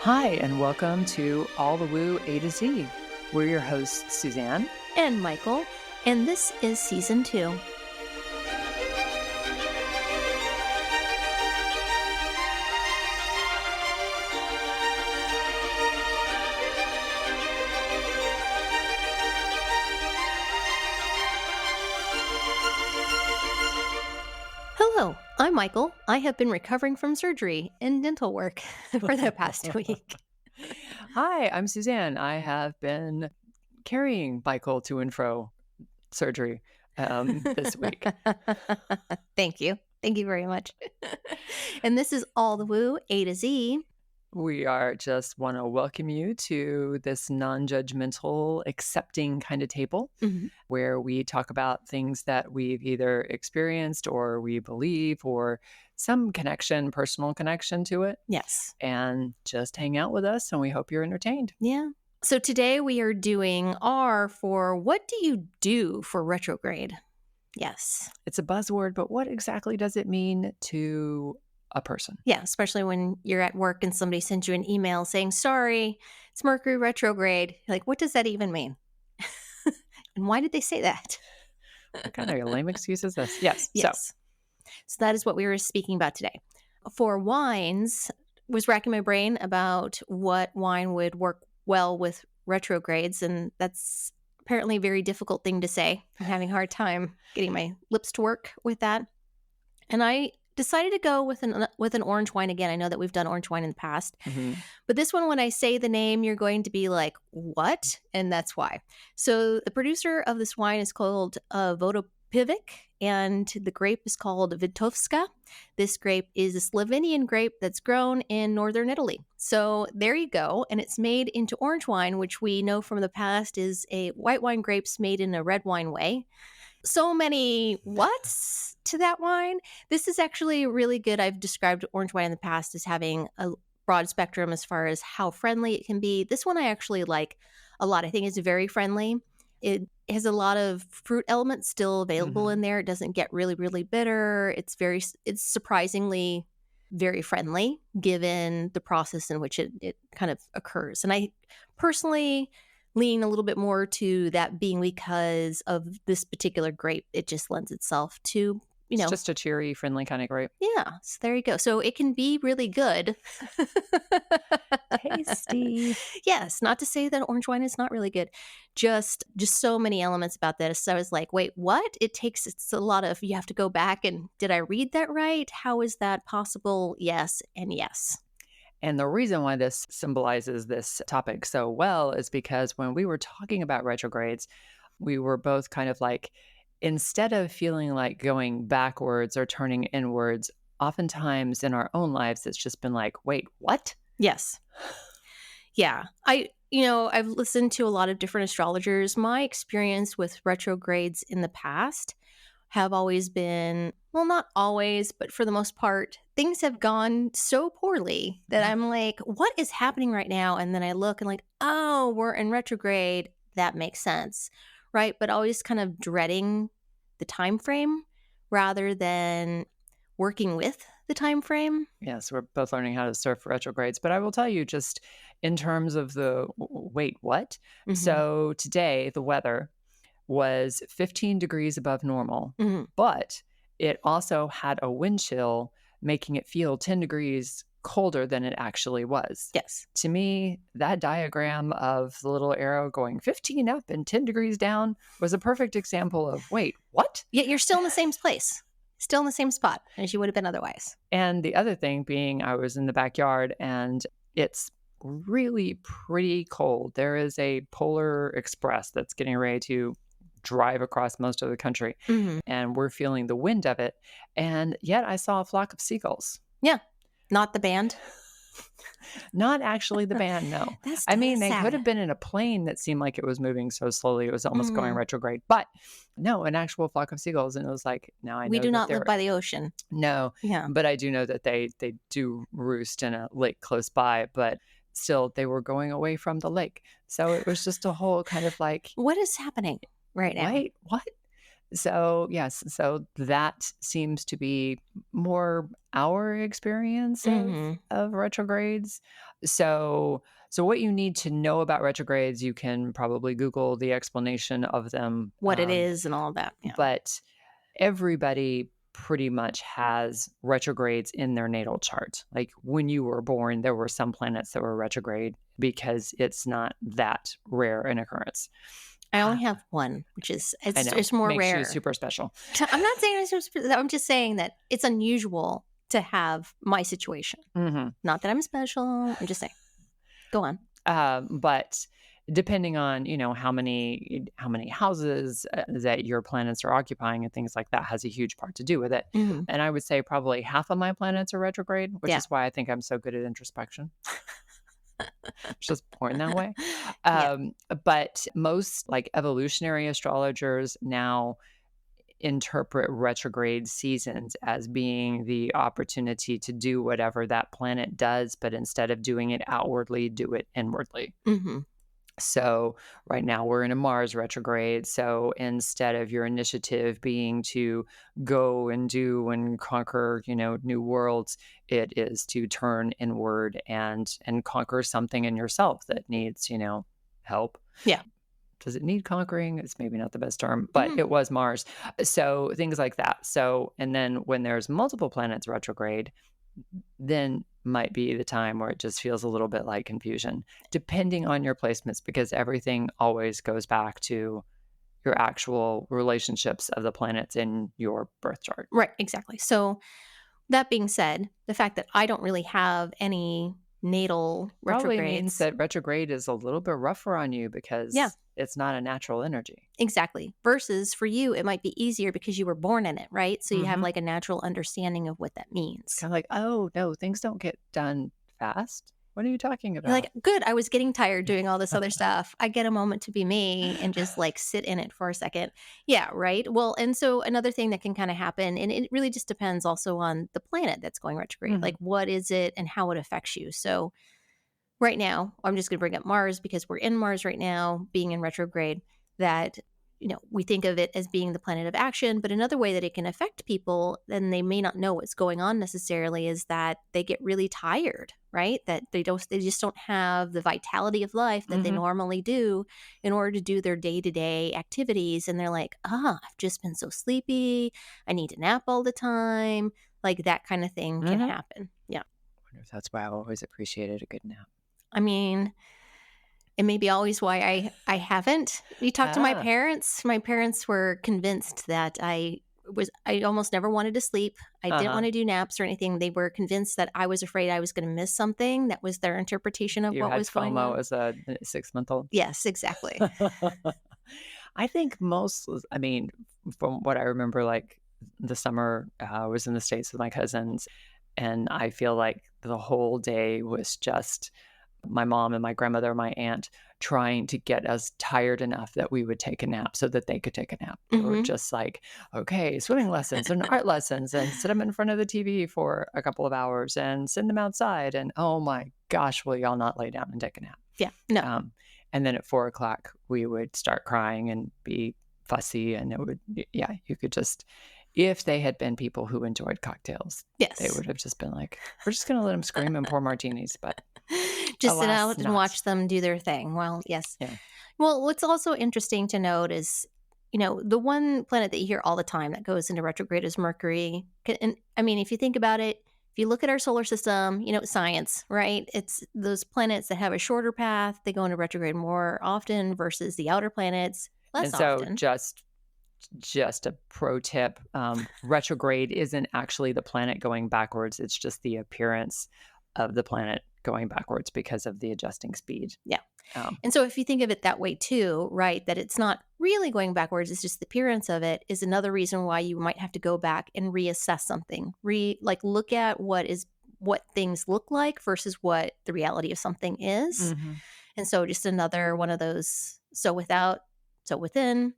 Hi, and welcome to All the Woo A to Z. We're your hosts, Suzanne. And Mychal, and this is season 2. Hello, I'm Mychal. I have been recovering from surgery and dental work for the past week. Hi, I'm Suzanne. I have been carrying Michael to and fro surgery this week. Thank you. Thank you very much. And this is All the Woo A to Z. We are just want to welcome you to this non-judgmental, accepting kind of table where we talk about things that we've either experienced or we believe or some connection, personal connection to it. Yes. And just hang out with us, and we hope you're entertained. Yeah. So today we are doing R for what do you do for retrograde? Yes. It's a buzzword, but what exactly does it mean to a person? Yeah, especially when you're at work and somebody sends you an email saying, sorry, it's Mercury retrograde. You're like, what does that even mean? And why did they say that? What kind of lame excuse is this? Yes. Yes. So that is what we were speaking about today. For wines, was racking my brain about what wine would work well with retrogrades, and that's apparently a very difficult thing to say. I'm having a hard time getting my lips to work with that. And I decided to go with an orange wine again. I know that we've done orange wine in the past, but this one, when I say the name, you're going to be like, what? And that's why. So the producer of this wine is called Vodopivec, and the grape is called Vitovska. This grape is a Slovenian grape that's grown in northern Italy. So there you go. And it's made into orange wine, which we know from the past is a white wine grapes made in a red wine way. So many what's to that wine. This is actually really good. I've described orange wine in the past as having a broad spectrum as far as how friendly it can be. This one I actually like a lot. I think it's very friendly. It has a lot of fruit elements still available in there. It doesn't get really, really bitter. It's surprisingly very friendly given the process in which it kind of occurs. And I personally lean a little bit more to that being because of this particular grape. It just lends itself to, It's just a cheery, friendly kind of grape. Yeah. So there you go. So it can be really good. Tasty. Yes. Not to say that orange wine is not really good. Just so many elements about this. So I was like, wait, what? It's a lot of, you have to go back and did I read that right? How is that possible? Yes. And yes. And the reason why this symbolizes this topic so well is because when we were talking about retrogrades, we were both kind of like, instead of feeling like going backwards or turning inwards, oftentimes in our own lives, it's just been like, wait, what? Yes. Yeah. I've listened to a lot of different astrologers. My experience with retrogrades in the past have always been, well, not always, but for the most part, things have gone so poorly that I'm like, what is happening right now? And then I look and like, oh, we're in retrograde. That makes sense. Right. But always kind of dreading the time frame rather than working with the time frame. Yes, we're both learning how to surf retrogrades. But I will tell you, just in terms of the wait, what? So today, the weather was 15 degrees above normal, but it also had a wind chill, making it feel 10 degrees colder than it actually was. Yes. To me, that diagram of the little arrow going 15 up and 10 degrees down was a perfect example of, wait, what? Yet you're still in the same place, still in the same spot as you would have been otherwise. And the other thing being, I was in the backyard and it's really pretty cold. There is a Polar Express that's getting ready to drive across most of the country, and we're feeling the wind of it. And yet I saw a flock of seagulls. Yeah. Not the band. Not actually the band, no. I mean, they could have been in a plane that seemed like it was moving so slowly it was almost going retrograde. But no, an actual flock of seagulls. And it was like, now I know we do not that live by the ocean. No. Yeah. But I do know that they do roost in a lake close by. But still, they were going away from the lake. So it was just a whole kind of like, what is happening right now? Wait, what? So, yes, so that seems to be more our experience of retrogrades. So what you need to know about retrogrades, you can probably Google the explanation of them. What it is and all of that. Yeah. But everybody pretty much has retrogrades in their natal chart. Like when you were born, there were some planets that were retrograde because it's not that rare an occurrence. I only have one, which is I know. it's more Makes rare. you super special. I'm not saying I'm just saying that it's unusual to have my situation. Mm-hmm. Not that I'm special. I'm just saying. Go on. But depending on, how many houses that your planets are occupying and things like that has a huge part to do with it. Mhm. And I would say probably half of my planets are retrograde, which Yeah. is why I think I'm so good at introspection. It's just born that way. Yeah. But most like evolutionary astrologers now interpret retrograde seasons as being the opportunity to do whatever that planet does, but instead of doing it outwardly, do it inwardly. Mm-hmm. So right now we're in a Mars retrograde. So instead of your initiative being to go and do and conquer, new worlds, it is to turn inward and conquer something in yourself that needs, help. Yeah. Does it need conquering? It's maybe not the best term, but it was Mars. So things like that. So, and then when there's multiple planets retrograde, then might be the time where it just feels a little bit like confusion, depending on your placements, because everything always goes back to your actual relationships of the planets in your birth chart. Right. Exactly. So that being said, the fact that I don't really have any natal Probably retrogrades means that retrograde is a little bit rougher on you because it's not a natural energy. Exactly. Versus for you, it might be easier because you were born in it, right? So you have like a natural understanding of what that means. Kind of like, oh, no, things don't get done fast. What are you talking about? You're like, good, I was getting tired doing all this other stuff. I get a moment to be me and just like sit in it for a second. Yeah, right. Well, and so another thing that can kind of happen, and it really just depends also on the planet that's going retrograde. Like, what is it and how it affects you? So right now, I'm just going to bring up Mars because we're in Mars right now, being in retrograde, that, we think of it as being the planet of action. But another way that it can affect people, and they may not know what's going on necessarily, is that they get really tired, right? That they just don't have the vitality of life that they normally do in order to do their day-to-day activities. And they're like, I've just been so sleepy. I need to nap all the time. Like that kind of thing can happen. Yeah. I wonder if that's why I always appreciated a good nap. I mean, it may be always why I haven't. You talk to my parents. My parents were convinced that I almost never wanted to sleep. I didn't want to do naps or anything. They were convinced that I was afraid I was going to miss something. That was their interpretation of what was going on. You had FOMO as a 6-month-old? Yes, exactly. I think from what I remember, like the summer, I was in the States with my cousins, and I feel like the whole day was just my mom and my grandmother, my aunt, trying to get us tired enough that we would take a nap so that they could take a nap. They were just like, okay, swimming lessons and art lessons, and sit them in front of the TV for a couple of hours and send them outside. And oh my gosh, will y'all not lay down and take a nap? Yeah, no. And then at 4:00, we would start crying and be fussy. And it would, you could just, if they had been people who enjoyed cocktails, they would have just been like, we're just going to let them scream and pour martinis. But just sit out and watch them do their thing. Well, yes. Yeah. Well, what's also interesting to note is, the one planet that you hear all the time that goes into retrograde is Mercury. And I mean, if you think about it, if you look at our solar system, science, right? It's those planets that have a shorter path. They go into retrograde more often versus the outer planets less often. And so just a pro tip, retrograde isn't actually the planet going backwards. It's just the appearance of the planet going backwards because of the adjusting speed. Yeah. And so if you think of it that way too, right, that it's not really going backwards, it's just the appearance of it, is another reason why you might have to go back and reassess something. Look at what things look like versus what the reality of something is. And so just another one of those so without, so within,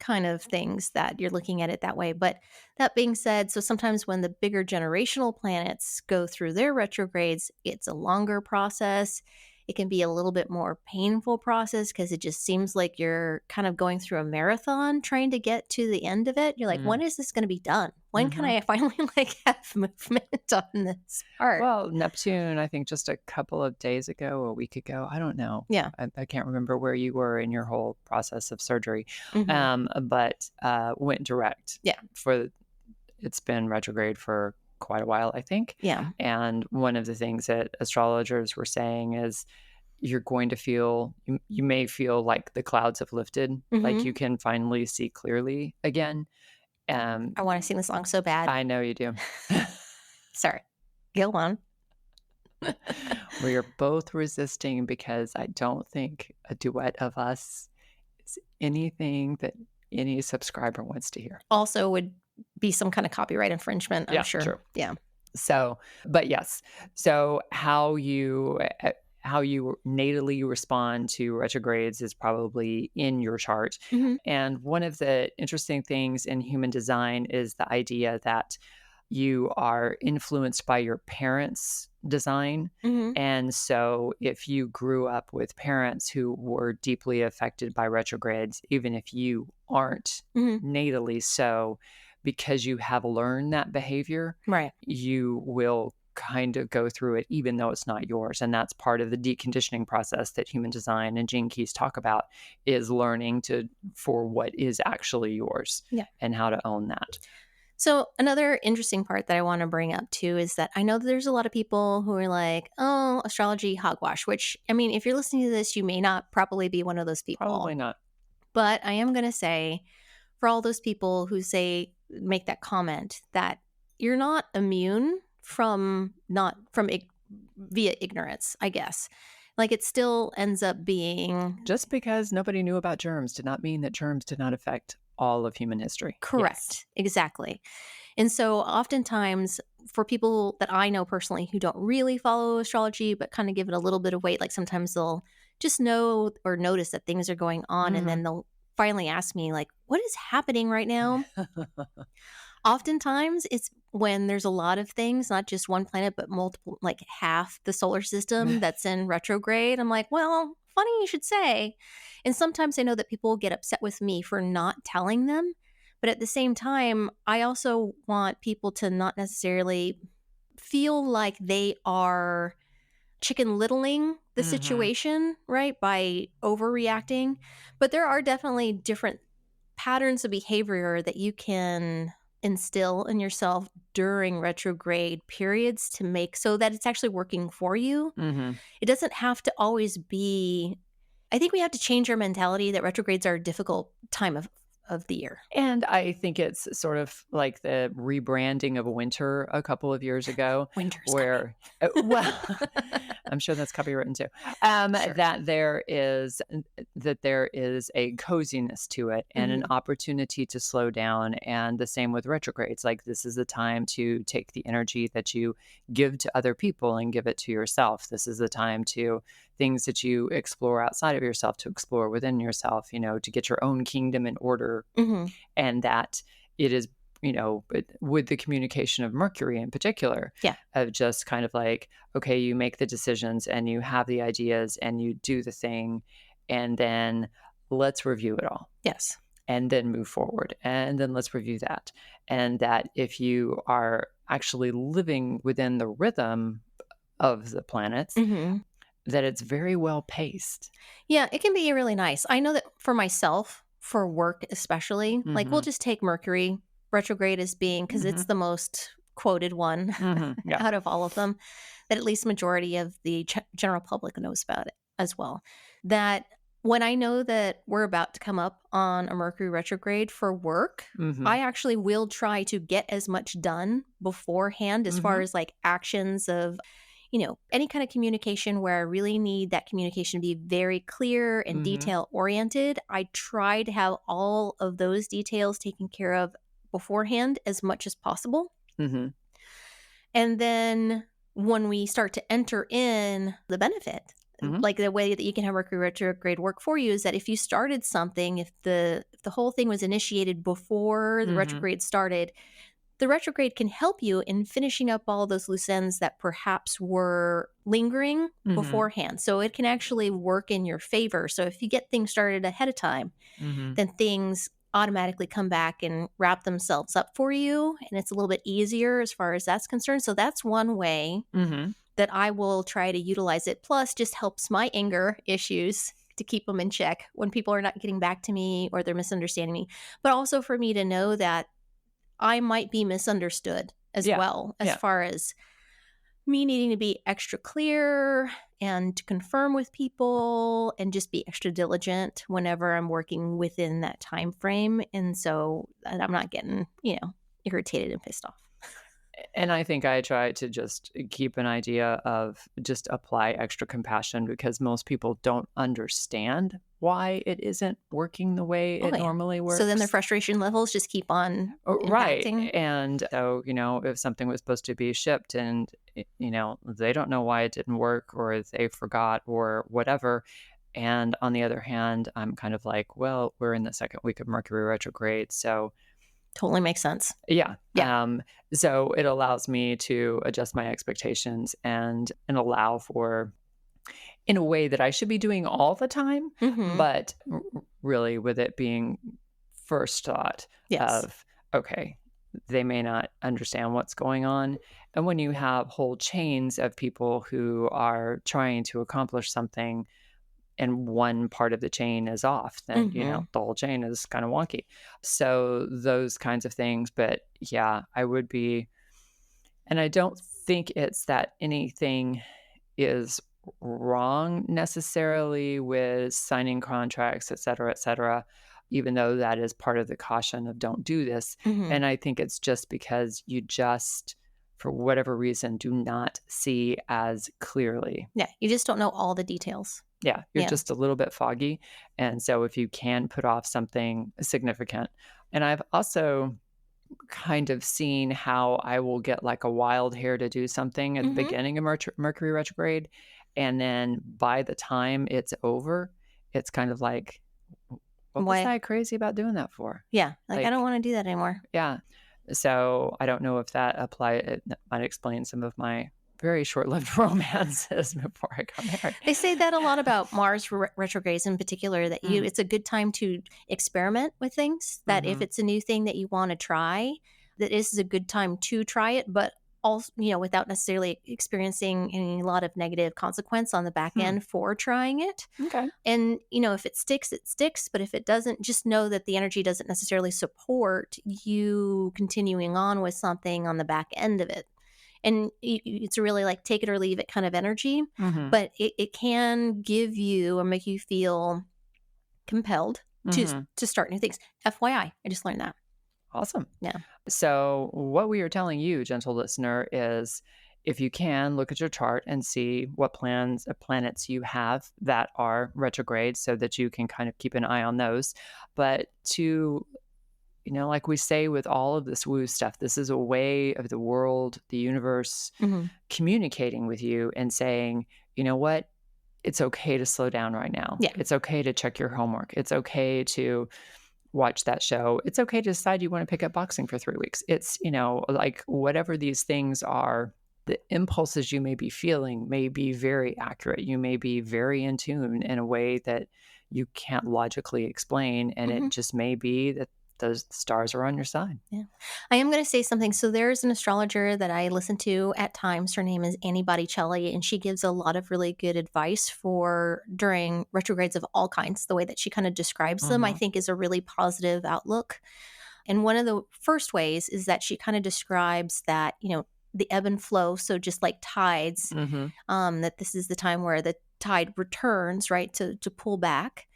kind of things that you're looking at it that way. But that being said, so sometimes when the bigger generational planets go through their retrogrades, it's a longer process. It can be a little bit more painful process because it just seems like you're kind of going through a marathon trying to get to the end of it. You're like, when is this going to be done? When can I finally have movement on this part? Well, Neptune, I think just a couple of days ago, a week ago, I don't know. Yeah. I can't remember where you were in your whole process of surgery, Mm-hmm. but went direct. Yeah. It's been retrograde for quite a while, I think. Yeah. And one of the things that astrologers were saying is you're going to feel, you may feel like the clouds have lifted, like Mm-hmm. you can finally see clearly again. I want to sing the song so bad. I know you do. Sorry. Go on. We are both resisting because I don't think a duet of us is anything that any subscriber wants to hear. Also would be some kind of copyright infringement, I'm sure. True. Yeah. So, but yes. So how you natally respond to retrogrades is probably in your chart. Mm-hmm. And one of the interesting things in human design is the idea that you are influenced by your parents' design. Mm-hmm. And so if you grew up with parents who were deeply affected by retrogrades, even if you aren't natally so, because you have learned that behavior, Right. you will kind of go through it even though it's not yours. And that's part of the deconditioning process that human design and Gene Keys talk about, is learning for what is actually yours and how to own that. So another interesting part that I want to bring up too is that I know that there's a lot of people who are like, oh, astrology hogwash, which, I mean, if you're listening to this, you may not probably be one of those people. Probably not. But I am going to say, for all those people who make that comment, that you're not immune via ignorance, I guess. Like, it still ends up being... Just because nobody knew about germs did not mean that germs did not affect all of human history. Correct. Yes. Exactly. And so oftentimes for people that I know personally who don't really follow astrology, but kind of give it a little bit of weight, like sometimes they'll just know or notice that things are going on, and then they'll finally ask me, like, what is happening right now? Oftentimes it's when there's a lot of things, not just one planet, but multiple, like half the solar system that's in retrograde. I'm like, well, funny you should say. And sometimes I know that people get upset with me for not telling them. But at the same time, I also want people to not necessarily feel like they are chicken littling the situation, right, by overreacting. But there are definitely different patterns of behavior that you can instill in yourself during retrograde periods to make so that it's actually working for you. It doesn't have to always be... I think we have to change our mentality that retrogrades are a difficult time of the year. And I think it's sort of like the rebranding of winter a couple of years ago. Winter's where, well, I'm sure that's copywritten too. Sure. That there is a coziness to it and an opportunity to slow down. And the same with retrogrades. Like, this is the time to take the energy that you give to other people and give it to yourself. This is the time to things that you explore outside of yourself to explore within yourself, to get your own kingdom in order. And that it is, with the communication of Mercury in particular, of just kind of like, okay, you make the decisions and you have the ideas and you do the thing, and then let's review it all. Yes. And then move forward. And then let's review that. And that if you are actually living within the rhythm of the planets, that it's very well paced. Yeah, it can be really nice. I know that for myself, for work especially, like, we'll just take Mercury retrograde as being, because it's the most quoted one out of all of them, that at least majority of the general public knows about it as well. That when I know that we're about to come up on a Mercury retrograde for work, I actually will try to get as much done beforehand as far as like actions of, any kind of communication where I really need that communication to be very clear and detail oriented. I try to have all of those details taken care of beforehand as much as possible. And then when we start to enter in the benefit, like the way that you can have Mercury retrograde work for you is that if you started something, if the whole thing was initiated before the retrograde started, the retrograde can help you in finishing up all those loose ends that perhaps were lingering beforehand. So it can actually work in your favor. So if you get things started ahead of time, then things automatically come back and wrap themselves up for you. And it's a little bit easier as far as that's concerned. So that's one way that I will try to utilize it. Plus, just helps my anger issues to keep them in check when people are not getting back to me or they're misunderstanding me. But also for me to know that I might be misunderstood as well, as far as me needing to be extra clear and to confirm with people and just be extra diligent whenever I'm working within that time frame. And so that I'm not getting, irritated and pissed off. And I think I try to just keep an idea of just apply extra compassion because most people don't understand why it isn't working the way it normally works. So then their frustration levels just keep on impacting. Right. And so, if something was supposed to be shipped and, they don't know why it didn't work or they forgot or whatever. And on the other hand, I'm kind of like, well, we're in the second week of Mercury retrograde. So totally makes sense. Yeah. So it allows me to adjust my expectations and allow for, in a way that I should be doing all the time, but really with it being first thought of, okay, they may not understand what's going on. And when you have whole chains of people who are trying to accomplish something and one part of the chain is off, then, the whole chain is kind of wonky. So those kinds of things. But yeah, I would be, and I don't think it's that anything is wrong necessarily with signing contracts, et cetera, even though that is part of the caution of don't do this. And I think it's just because you just, for whatever reason, do not see as clearly. Yeah, you just don't know all the details. Yeah, you're just a little bit foggy. And so if you can put off something significant, and I've also kind of seen how I will get like a wild hair to do something at the beginning of Mercury retrograde. And then by the time it's over, it's kind of like, what was I crazy about doing that for? Yeah, like I don't want to do that anymore. Yeah. So I don't know if that it might explain some of my very short-lived romances before I got married. They say that a lot about Mars retrogrades in particular, that it's a good time to experiment with things, that if it's a new thing that you want to try, that this is a good time to try it, but also, without necessarily experiencing a lot of negative consequence on the back end for trying it. Okay. And, if it sticks, it sticks. But if it doesn't, just know that the energy doesn't necessarily support you continuing on with something on the back end of it. And it's really like take it or leave it kind of energy, but it can give you or make you feel compelled to start new things. FYI, I just learned that. Awesome. Yeah. So what we are telling you, gentle listener, is if you can, look at your chart and see what planets you have that are retrograde so that you can kind of keep an eye on those. But to like we say with all of this woo stuff, this is a way of the world, the universe communicating with you and saying, you know what? It's okay to slow down right now. Yeah. It's okay to check your homework. It's okay to watch that show. It's okay to decide you want to pick up boxing for 3 weeks. It's, like whatever these things are, the impulses you may be feeling may be very accurate. You may be very in tune in a way that you can't logically explain. And it just may be that those stars are on your side. Yeah. I am going to say something. So there's an astrologer that I listen to at times. Her name is Botticelli, and she gives a lot of really good advice for during retrogrades of all kinds. The way that she kind of describes them, I think, is a really positive outlook. And one of the first ways is that she kind of describes that, the ebb and flow. So just like tides, that this is the time where the tide returns, right, to pull back.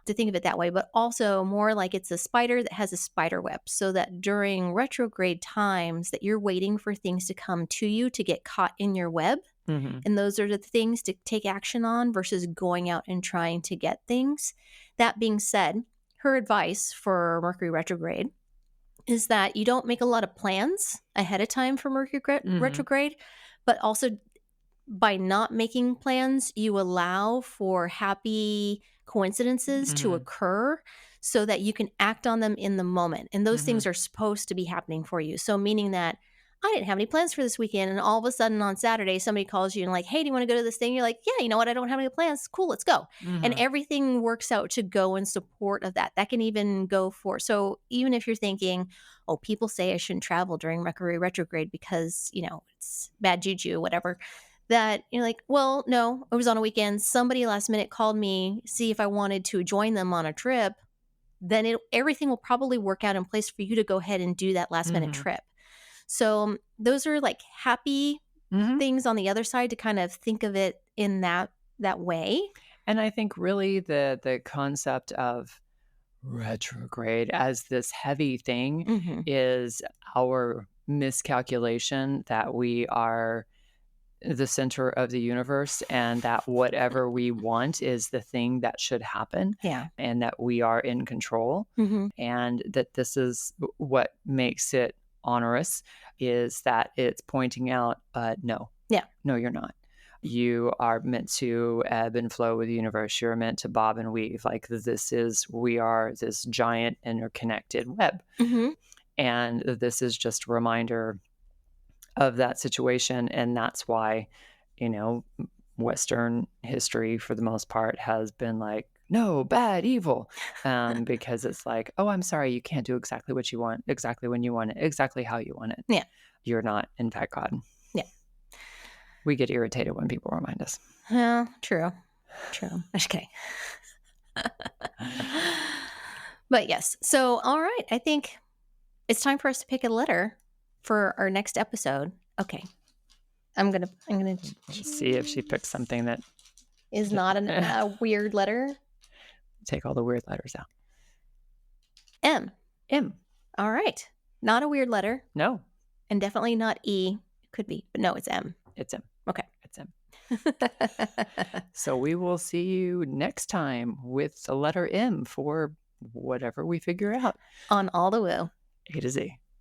To think of it that way, but also more like it's a spider that has a spider web, so that during retrograde times that you're waiting for things to come to you to get caught in your web. And those are the things to take action on versus going out and trying to get things. That being said, her advice for Mercury retrograde is that you don't make a lot of plans ahead of time for Mercury retrograde, but also by not making plans, you allow for happy coincidences to occur. so that you can act on them in the moment. And those Mhm. things are supposed to be happening for you. So meaning that I didn't have any plans for this weekend. And all of a sudden on Saturday, somebody calls you and like, hey, do you want to go to this thing? You're like, yeah, you know what? I don't have any plans. Cool, let's go. And Mhm. everything works out to go in support of that. That can even go for, so even if you're thinking, oh, people say I shouldn't travel during Mercury retrograde because, it's bad juju or whatever, that you're like, well, no, it was on a weekend. Somebody last minute called me, see if I wanted to join them on a trip. Then everything will probably work out in place for you to go ahead and do that last minute Mhm. trip. So those are like happy Mhm. things on the other side to kind of think of it in that way. And I think really the concept of retrograde as this heavy thing Mm-hmm. is our miscalculation that we are the center of the universe and that whatever we want is the thing that should happen Yeah. and that we are in control Mm-hmm. and that this is what makes it onerous is that it's pointing out no. Yeah. No, you're not. You are meant to ebb and flow with the universe. You're meant to bob and weave. Like we are this giant interconnected web. Mm-hmm. And this is just a reminder of that situation. And that's why, Western history, for the most part, has been like, no, bad, evil, because it's like, oh, I'm sorry, you can't do exactly what you want, exactly when you want it, exactly how you want it. Yeah. You're not, in fact, God. Yeah. We get irritated when people remind us. Yeah, true. I'm just kidding. But yes. So, all right. I think it's time for us to pick a letter for our next episode. Okay. I'm gonna See if she picks something that is not a weird letter. take all the weird letters out. M. M. All right. Not a weird letter. No. And definitely not E. Could be, but no, it's M. It's M. Okay. It's M. So we will see you next time with the letter M for whatever we figure out. On All the Woo. A to Z.